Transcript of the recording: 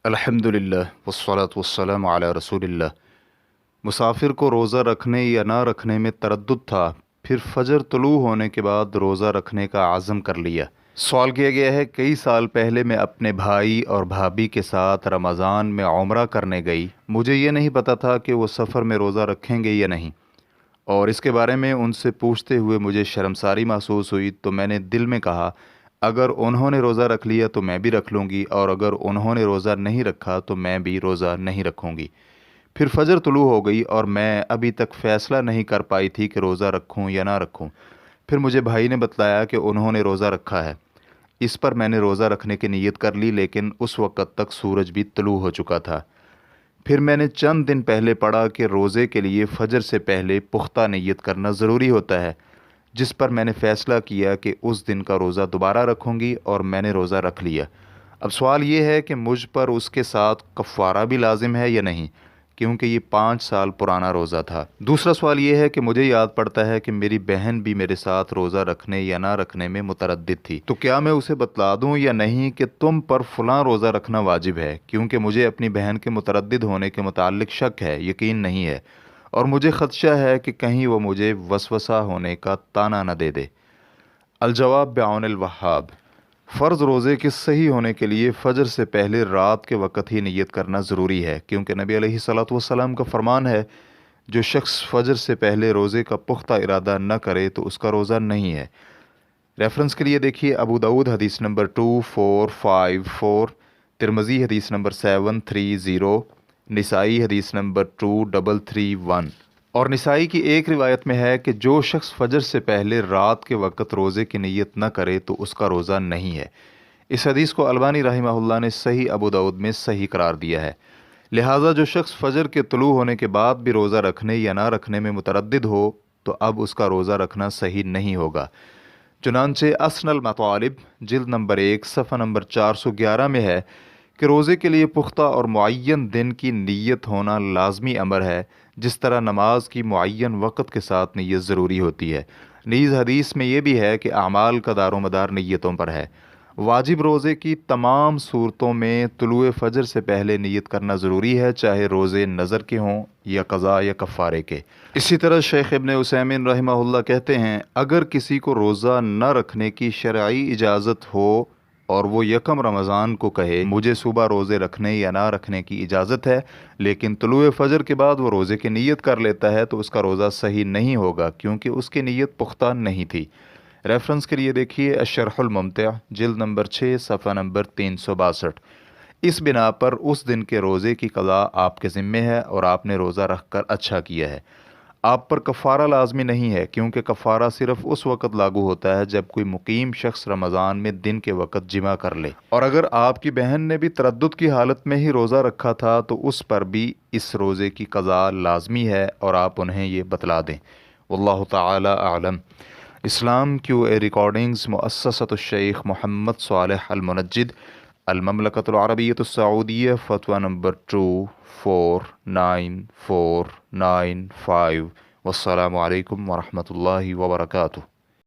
अल्हम्दुलिल्लाह वस्सलातु वस्सलामु अला रसूलिल्लाह। मुसाफिर को रोज़ा रखने या ना रखने में तरद्दुद था, फिर फजर तुलू होने के बाद रोज़ा रखने का आज़म कर लिया। सवाल किया गया है, कई साल पहले मैं अपने भाई और भाभी के साथ रमज़ान में उम्रा करने गई। मुझे ये नहीं पता था कि वो सफ़र में रोज़ा रखेंगे या नहीं, और इसके बारे में उनसे पूछते हुए मुझे शर्मसारी महसूस हुई। तो मैंने दिल में कहा, अगर उन्होंने रोज़ा रख लिया तो मैं भी रख लूँगी, और अगर उन्होंने रोज़ा नहीं रखा तो मैं भी रोज़ा नहीं रखूँगी। फिर फजर तुलू हो गई और मैं अभी तक फ़ैसला नहीं कर पाई थी कि रोज़ा रखूँ या ना रखूँ। फिर मुझे भाई ने बतलाया कि उन्होंने रोज़ा रखा है। इस पर मैंने रोज़ा रखने की नीयत कर ली, लेकिन उस वक़्त तक सूरज भी तुलू हो चुका था। फिर मैंने चंद दिन पहले पढ़ा कि रोज़े के लिए फ़जर से पहले पुख्ता नीयत करना ज़रूरी होता है, जिस पर मैंने फ़ैसला किया कि उस दिन का रोज़ा दोबारा रखूँगी, और मैंने रोज़ा रख लिया। अब सवाल ये है कि मुझ पर उसके साथ कफ़ारा भी लाजिम है या नहीं, क्योंकि ये 5 साल पुराना रोज़ा था। दूसरा सवाल ये है कि मुझे याद पड़ता है कि मेरी बहन भी मेरे साथ रोज़ा रखने या ना रखने में मुतरद्दिद थी। तो क्या मैं उसे बतला दूं या नहीं कि तुम पर फ़लाँ रोज़ा रखना वाजिब है, क्योंकि मुझे अपनी बहन के मुतरद्दिद होने के मुताल्लिक शक है, यकीन नहीं है, और मुझे ख़दशा है कि कहीं वो मुझे वसवसा होने का ताना न दे दे। अलजवाब बिआउन अल वहाब। फ़र्ज़ रोज़े के सही होने के लिए फ़जर से पहले रात के वक़्त ही नियत करना ज़रूरी है, क्योंकि नबी अलैहिस्सलातु वस्सलाम का फ़रमान है, जो शख्स फ़जर से पहले रोज़े का पुख्ता इरादा न करे तो उसका रोज़ा नहीं है। रेफरेंस के लिए देखिए अबू दाऊद हदीस नंबर 2454, तिरमिज़ी हदीस नंबर 730, निसाई हदीस नंबर 2331। और निसाई की एक रिवायत में है कि जो शख्स फजर से पहले रात के वक़्त रोज़े की नीयत न करे तो उसका रोज़ा नहीं है। इस हदीस को अलबानी रहमहुल्लाह ने सही अबू दाऊद में सही करार दिया है। लिहाजा जो शख्स फजर के तुलू होने के बाद भी रोज़ा रखने या ना रखने में मुतरद्दिद हो, तो अब उसका रोज़ा रखना सही नहीं होगा। चुनांचे असनल मतालिब जिल्द नंबर 1 सफ़ा नंबर 411 में है कि रोज़े के लिए पुख्ता और मुअय्यन दिन की नीयत होना लाजमी अमर है, जिस तरह नमाज की मुअय्यन वक़्त के साथ नीयत ज़रूरी होती है। नीज़ हदीस में यह भी है कि आमाल का दारोमदार नीयतों पर है। वाजिब रोज़े की तमाम सूरतों में तुलुए फ़जर से पहले नीयत करना ज़रूरी है, चाहे रोज़े नज़र के हों या क़ज़ा या कफ़ारे के। इसी तरह शेख इब्न उसैमीन रहमहुल्लाह कहते हैं, अगर किसी को रोज़ा न रखने की शरई इजाज़त हो और वो यकम रमज़ान को कहे, मुझे सुबह रोज़े रखने या ना रखने की इजाज़त है, लेकिन तुलुए फ़जर के बाद वो रोज़े की नीयत कर लेता है, तो उसका रोज़ा सही नहीं होगा, क्योंकि उसकी नीयत पुख्ता नहीं थी। रेफरेंस के लिए देखिए अशरहुल मुमतिअ जिल्द नंबर 6 सफ़ा नंबर 362। इस बिना पर उस दिन के रोज़े की क़ज़ा आपके ज़िम्मे है, और आपने रोज़ा रख कर अच्छा किया है। आप पर कफ़ारा लाजमी नहीं है, क्योंकि कफ़ारा सिर्फ़ उस वक़्त लागू होता है जब कोई मुकीम शख्स रमज़ान में दिन के वक़्त जिमा कर ले। और अगर आपकी बहन ने भी तरद्दुद की हालत में ही रोज़ा रखा था, तो उस पर भी इस रोज़े की क़ज़ा लाजमी है, और आप उन्हें ये बतला दें। वल्लाहु ताला आलम। इस्लाम क्यू ए रिकॉर्डिंग्स मुअस्ससतुश शेख मोहम्मद सालेह अल मुनज्जिद, अल ममलकतुल अरबिय्यतुस सऊदिय्या, फ़तवा नंबर 249495। वस्सलामु अलैकुम वरहमतुल्लाहि वबरकातुहू।